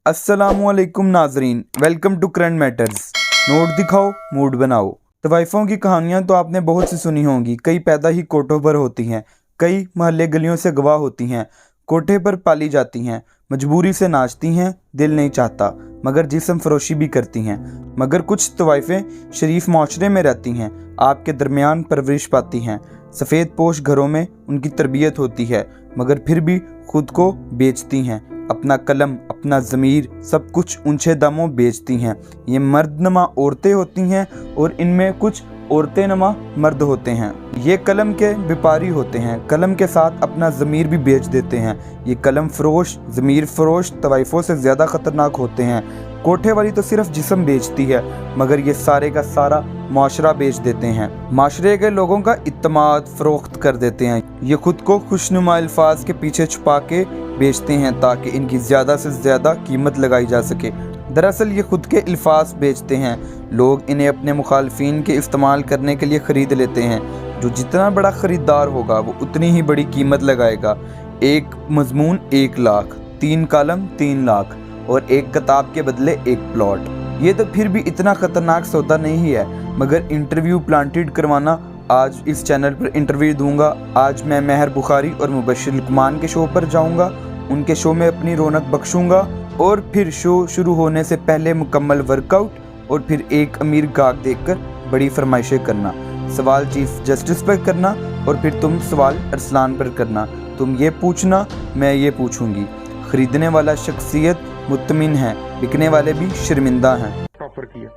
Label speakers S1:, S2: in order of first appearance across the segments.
S1: अस्सलामुअलैकुम नाजरीन, welcome to current matters. Note दिखाओ मूड बनाओ। तवाइफों की कहानियां तो आपने बहुत सी सुनी होंगी। कई पैदा ही कोठों पर होती हैं, कई महल्ले गलियों से गवाह होती हैं, कोठे पर पाली जाती हैं, मजबूरी से नाचती हैं, दिल नहीं चाहता मगर जिस्म फरोशी भी करती हैं। मगर कुछ तवाइफें शरीफ माशरे में रहती हैं, आपके दरमियान परवरिश पाती हैं। सफ़ेद पोश घरों में उनकी तरबियत होती है, मगर फिर भी खुद को बेचती हैं। अपना कलम, अपना ज़मीर, सब कुछ ऊंचे दामों बेचती हैं। ये मर्दनमा औरतें होती हैं और इनमें कुछ औरतें नमा मर्द होते हैं। ये कलम के व्यापारी होते हैं, कलम के साथ अपना ज़मीर भी बेच देते हैं। ये कलम फरोश, ज़मीर फरोश तवाइफों से ज़्यादा ख़तरनाक होते हैं। कोठे वाली तो सिर्फ जिस्म बेचती है, मगर ये सारे का सारा माशरा बेच देते हैं। माशरे के लोगों का इत्तमाद फ़रोख्त कर देते हैं। ये खुद को खुशनुमा अल्फाज के पीछे छुपा के बेचते हैं ताकि इनकी ज़्यादा से ज़्यादा कीमत लगाई जा सके। दरअसल ये खुद के अल्फाज बेचते हैं। लोग इन्हें अपने मुखालफिन के इस्तेमाल करने के लिए ख़रीद लेते हैं। जो जितना बड़ा ख़रीदार होगा वो उतनी ही बड़ी कीमत लगाएगा। एक मजमून 1 लाख, 3 कालम 3 लाख और एक किताब के बदले 1 प्लॉट। ये तो फिर भी इतना ख़तरनाक सौदा नहीं है। मगर इंटरव्यू प्लांटेड करवाना, आज इस चैनल पर इंटरव्यू दूंगा। आज मैं महर बुखारी और मुबशिर लुकमान के शो पर जाऊंगा, उनके शो में अपनी रौनक बख्शूंगा और फिर शो शुरू होने से पहले मुकम्मल वर्कआउट और फिर एक अमीर गाहक देखकर बड़ी फरमाइशें करना। सवाल चीफ जस्टिस पर करना और फिर तुम सवाल अरसलान पर करना। तुम ये पूछना, मैं ये पूछूंगी। खरीदने वाला शख्सियत मुतमिन है, बिकने वाले भी शर्मिंदा हैं।
S2: ऑफर किया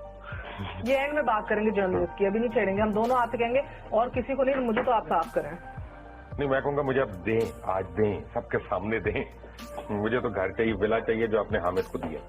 S3: ये एंड में बात करेंगे जर्नलिस्ट की, अभी नहीं छेड़ेंगे। हम दोनों आपसे कहेंगे और किसी को नहीं, मुझे तो आप साफ करें।
S2: नहीं, मैं कहूँगा मुझे अब दें, आज दें, सबके सामने दें। मुझे तो घर चाहिए, विला चाहिए जो आपने हामिद को दिया।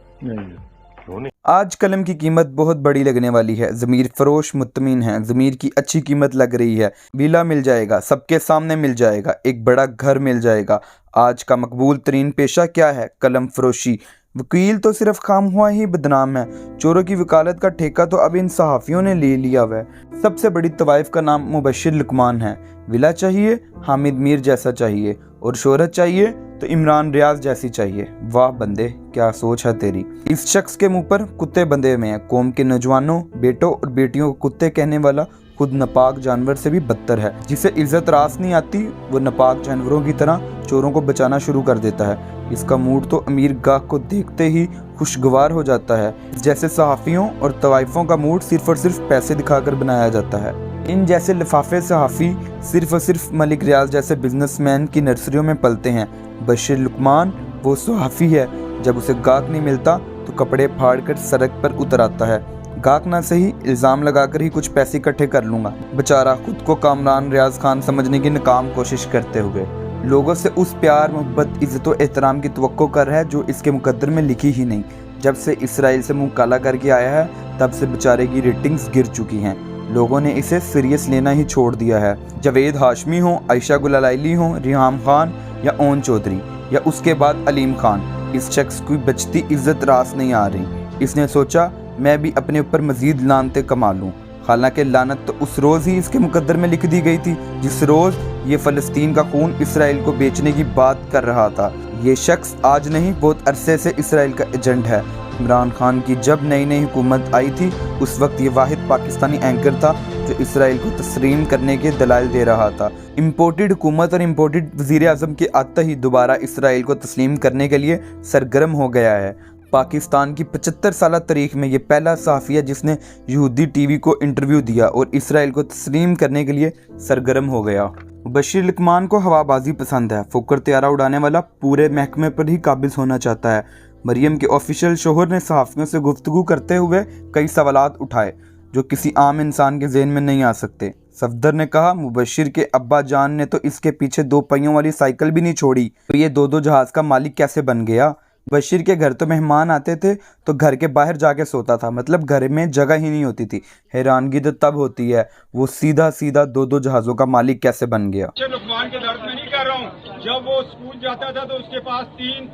S2: क्यों नहीं?
S1: आज कलम की कीमत बहुत बड़ी लगने वाली है। ज़मीर फरोश मुतमिन है, ज़मीर की अच्छी कीमत लग रही है। विला मिल जाएगा, सबके सामने मिल जाएगा, एक बड़ा घर मिल जाएगा। आज का मकबूल तरीन पेशा क्या है? कलम फरोशी। वकील तो सिर्फ खाम हुआ ही बदनाम है। चोरों की वकालत का ठेका तो अब इन सहाफ़ियों ने ले लिया हुआ है। सबसे बड़ी तवाइफ का नाम मुबशिर लुकमान है। विला चाहिए हामिद मीर जैसा चाहिए, और शोहरत चाहिए तो इमरान रियाज जैसी चाहिए। वाह बंदे, क्या सोच है तेरी। इस शख्स के मुंह पर कुत्ते बंधे हुए हैं। कौम के नौजवानों, बेटों और बेटियों को कुत्ते कहने वाला खुद नापाक जानवर से भी बदतर है। जिसे इज्जत रास नहीं आती, वो नापाक जानवरों की तरह चोरों को बचाना शुरू कर देता है। इसका मूड तो अमीर गाहक को देखते ही खुशगवार हो जाता है। जैसे सहाफ़ियों और तवाइफों का मूड सिर्फ और सिर्फ पैसे दिखाकर बनाया जाता है। इन जैसे लिफाफे सहाफ़ी सिर्फ और सिर्फ मलिक रियाज जैसे बिजनेसमैन की नर्सरियों में पलते हैं। बशीर लुकमान वो सहाफ़ी है, जब उसे गाहक नहीं मिलता तो कपड़े फाड़ कर सड़क पर उतर आता है। गाहक ना सही, इल्ज़ाम लगाकर ही कुछ पैसे इकट्ठे कर लूँगा। बेचारा खुद को कामरान रियाज खान समझने की नाकाम कोशिश करते हुए लोगों से उस प्यार, मोहब्बत, इज़्ज़त और एहतराम की तवक्को कर रहा है जो इसके मुकद्दर में लिखी ही नहीं। जब से इसराइल से मुंह काला करके आया है, तब से बेचारे की रेटिंग्स गिर चुकी हैं। लोगों ने इसे सीरियस लेना ही छोड़ दिया है। जावेद हाशमी हो, आयशा गुलालाइली हो, रिहाम खान या ओन चौधरी या उसके बाद अलीम खान, इस शख्स की बचती इज्जत रास नहीं आ रही। इसने सोचा मैं भी अपने ऊपर मजीद लानतें कमा लूँ। हालांकि लानत तो उस रोज़ ही इसके मुकद्दर में लिख दी गई थी जिस रोज़ ये फ़लस्तीन का खून इसराइल को बेचने की बात कर रहा था। ये शख्स आज नहीं, बहुत अरसे से इसराइल का एजेंट है। इमरान खान की जब नई नई हुकूमत आई थी, उस वक्त ये वाहिद पाकिस्तानी एंकर था जो इसराइल को तस्लीम करने के दलाइल दे रहा था। इम्पोर्टेड हुकूमत और इम्पोर्टेड वज़ीर-ए-आज़म के आते ही दोबारा इसराइल को तस्लीम करने के लिए सरगर्म हो गया है। पाकिस्तान की 75 साल तारीख में ये पहला सहाफ़ी है जिसने यहूदी टीवी को इंटरव्यू दिया और इसराइल को तस्लीम करने के लिए सरगर्म हो गया। बशीर लुकमान को हवाबाजी पसंद है। फुकर त्यारा उड़ाने वाला पूरे महकमे पर ही काबिज होना चाहता है। मरियम के ऑफिशियल शोहर ने सहाफ़ियों से गुफ्तगू करते हुए कई सवालात उठाए जो किसी आम इंसान के जहन में नहीं आ सकते। सफदर ने कहा, मुबशिर के अब्बा जान ने तो इसके पीछे 2 पहियों वाली साइकिल भी नहीं छोड़ी, तो ये 2-2 जहाज़ का मालिक कैसे बन गया। बशीर के घर तो मेहमान आते थे तो घर के बाहर जाके सोता था, मतलब घर में जगह ही नहीं होती थी। हैरानगी तो तब होती है वो सीधा सीधा 2-2 जहाज़ों का मालिक कैसे बन गया।
S4: लुकमान के दर्द में नहीं कर रहा हूँ। जब वो स्कूल जाता था तो उसके पास 3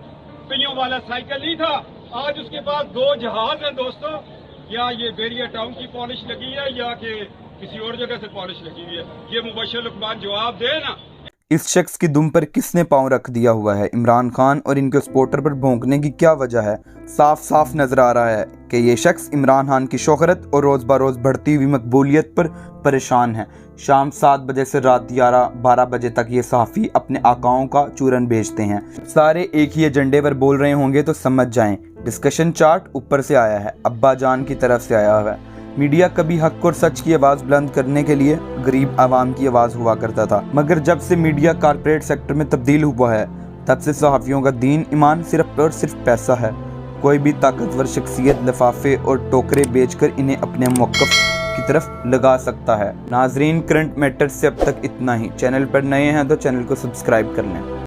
S4: पहियों वाला साइकिल नहीं था, आज उसके पास 2 जहाज हैं। दोस्तों, या ये बेरिया टाउन की पॉलिश लगी है या कि किसी और जगह से पॉलिश लगी हुई है, ये मुबशिर लुकमान जवाब दे ना।
S1: इस शख्स की दुम पर किसने पांव रख दिया हुआ है? इमरान खान और इनके सपोर्टर पर भौंकने की क्या वजह है? साफ साफ नजर आ रहा है कि ये शख्स इमरान खान की शोहरत और रोज़ बरोज़ बढ़ती हुई मकबूलियत पर परेशान है। शाम 7 बजे से रात 11-12 बजे तक ये सहाफ़ी अपने आकाओं का चूरन बेचते हैं। सारे एक ही एजेंडे पर बोल रहे होंगे तो समझ जाएं, डिस्कशन चार्ट ऊपर से आया है, अब्बा जान की तरफ से आया हुआ है। मीडिया कभी हक और सच की आवाज़ बुलंद करने के लिए गरीब आवाम की आवाज़ हुआ करता था, मगर जब से मीडिया कारपोरेट सेक्टर में तब्दील हुआ है तब से सहाफ़ियों का दीन ईमान सिर्फ और सिर्फ पैसा है। कोई भी ताकतवर शख्सियत लिफाफे और टोकरे बेचकर इन्हें अपने मौक़िफ़ की तरफ लगा सकता है। नाजरीन, करंट मैटर्स से अब तक इतना ही। चैनल पर नए हैं तो चैनल को सब्सक्राइब कर लें।